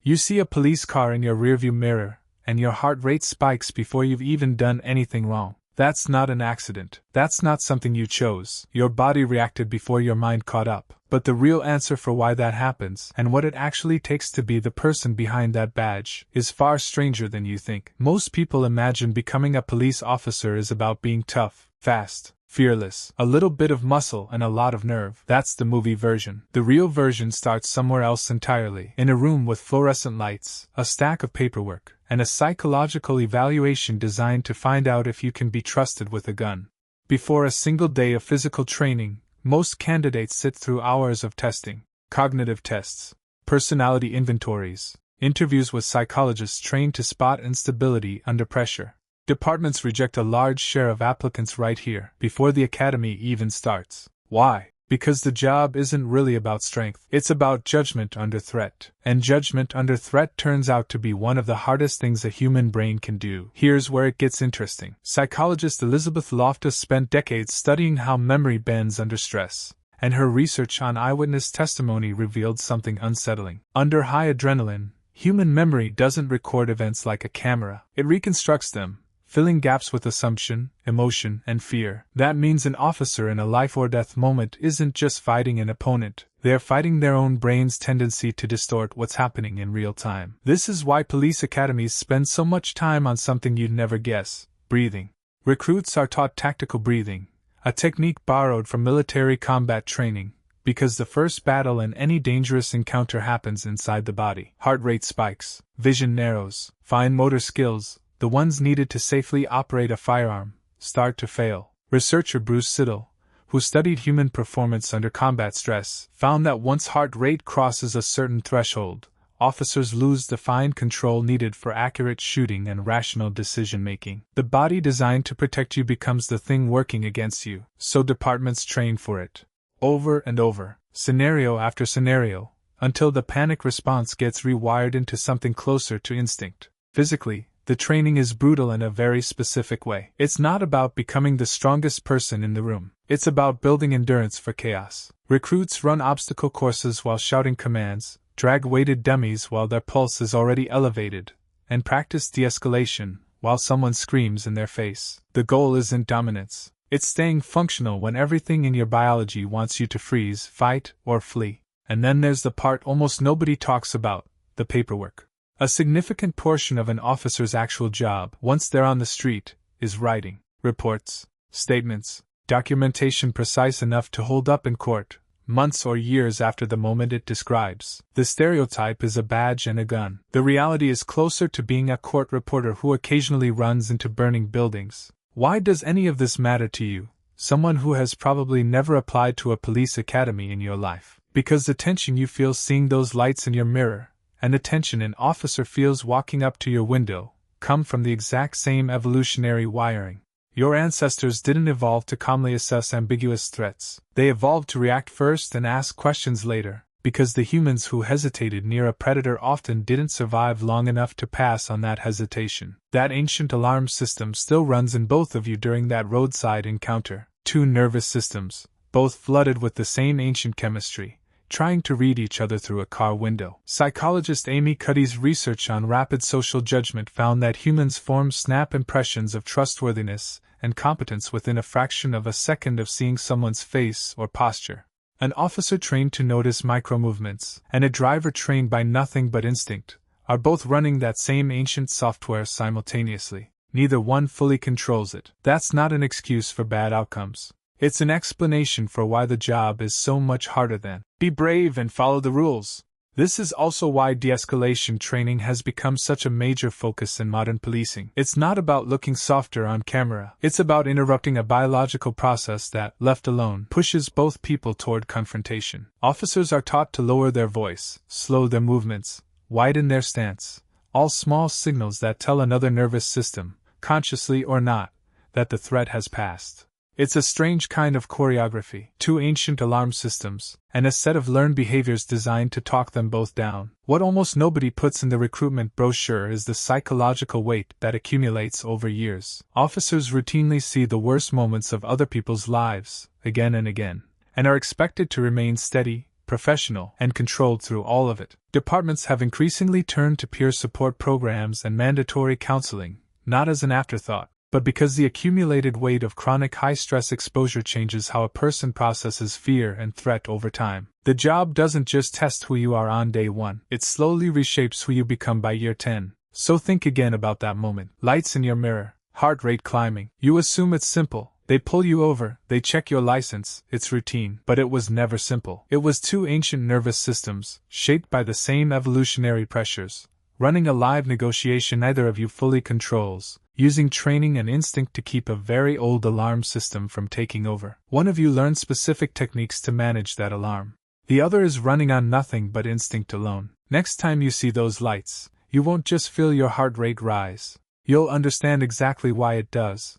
You see a police car in your rearview mirror, and your heart rate spikes before you've even done anything wrong. That's not an accident. That's not something you chose. Your body reacted before your mind caught up. But the real answer for why that happens, and what it actually takes to be the person behind that badge, is far stranger than you think. Most people imagine becoming a police officer is about being tough, fast, fearless, a little bit of muscle and a lot of nerve. That's the movie version. The real version starts somewhere else entirely, in a room with fluorescent lights, a stack of paperwork, and a psychological evaluation designed to find out if you can be trusted with a gun. Before a single day of physical training, most candidates sit through hours of testing, cognitive tests, personality inventories, interviews with psychologists trained to spot instability under pressure. Departments reject a large share of applicants right here, before the academy even starts. Why? Because the job isn't really about strength. It's about judgment under threat. And judgment under threat turns out to be one of the hardest things a human brain can do. Here's where it gets interesting. Psychologist Elizabeth Loftus spent decades studying how memory bends under stress, and her research on eyewitness testimony revealed something unsettling. Under high adrenaline, human memory doesn't record events like a camera. It reconstructs them, filling gaps with assumption, emotion, and fear. That means an officer in a life-or-death moment isn't just fighting an opponent, they're fighting their own brain's tendency to distort what's happening in real time. This is why police academies spend so much time on something you'd never guess: breathing. Recruits are taught tactical breathing, a technique borrowed from military combat training, because the first battle and any dangerous encounter happens inside the body. Heart rate spikes, vision narrows, fine motor skills, the ones needed to safely operate a firearm, start to fail. Researcher Bruce Siddle, who studied human performance under combat stress, found that once heart rate crosses a certain threshold, officers lose the fine control needed for accurate shooting and rational decision-making. The body designed to protect you becomes the thing working against you, so departments train for it. Over and over, scenario after scenario, until the panic response gets rewired into something closer to instinct. Physically, the training is brutal in a very specific way. It's not about becoming the strongest person in the room. It's about building endurance for chaos. Recruits run obstacle courses while shouting commands, drag weighted dummies while their pulse is already elevated, and practice de-escalation while someone screams in their face. The goal isn't dominance. It's staying functional when everything in your biology wants you to freeze, fight, or flee. And then there's the part almost nobody talks about: the paperwork. A significant portion of an officer's actual job, once they're on the street, is writing reports, statements, documentation precise enough to hold up in court, months or years after the moment it describes. The stereotype is a badge and a gun. The reality is closer to being a court reporter who occasionally runs into burning buildings. Why does any of this matter to you, someone who has probably never applied to a police academy in your life? Because the tension you feel seeing those lights in your mirror, and the tension an officer feels walking up to your window, come from the exact same evolutionary wiring. Your ancestors didn't evolve to calmly assess ambiguous threats. They evolved to react first and ask questions later, because the humans who hesitated near a predator often didn't survive long enough to pass on that hesitation. That ancient alarm system still runs in both of you during that roadside encounter. Two nervous systems, both flooded with the same ancient chemistry, trying to read each other through a car window. Psychologist Amy Cuddy's research on rapid social judgment found that humans form snap impressions of trustworthiness and competence within a fraction of a second of seeing someone's face or posture. An officer trained to notice micromovements, and a driver trained by nothing but instinct, are both running that same ancient software simultaneously. Neither one fully controls it. That's not an excuse for bad outcomes. It's an explanation for why the job is so much harder than be brave and follow the rules. This is also why de-escalation training has become such a major focus in modern policing. It's not about looking softer on camera. It's about interrupting a biological process that, left alone, pushes both people toward confrontation. Officers are taught to lower their voice, slow their movements, widen their stance, all small signals that tell another nervous system, consciously or not, that the threat has passed. It's a strange kind of choreography. Two ancient alarm systems, and a set of learned behaviors designed to talk them both down. What almost nobody puts in the recruitment brochure is the psychological weight that accumulates over years. Officers routinely see the worst moments of other people's lives, again and again, and are expected to remain steady, professional, and controlled through all of it. Departments have increasingly turned to peer support programs and mandatory counseling, not as an afterthought, but because the accumulated weight of chronic high-stress exposure changes how a person processes fear and threat over time. The job doesn't just test who you are on day 1, it slowly reshapes who you become by year 10. So think again about that moment. Lights in your mirror, heart rate climbing. You assume it's simple. They pull you over, they check your license, it's routine. But it was never simple. It was two ancient nervous systems, shaped by the same evolutionary pressures, running a live negotiation neither of you fully controls, using training and instinct to keep a very old alarm system from taking over. One of you learns specific techniques to manage that alarm. The other is running on nothing but instinct alone. Next time you see those lights, you won't just feel your heart rate rise. You'll understand exactly why it does.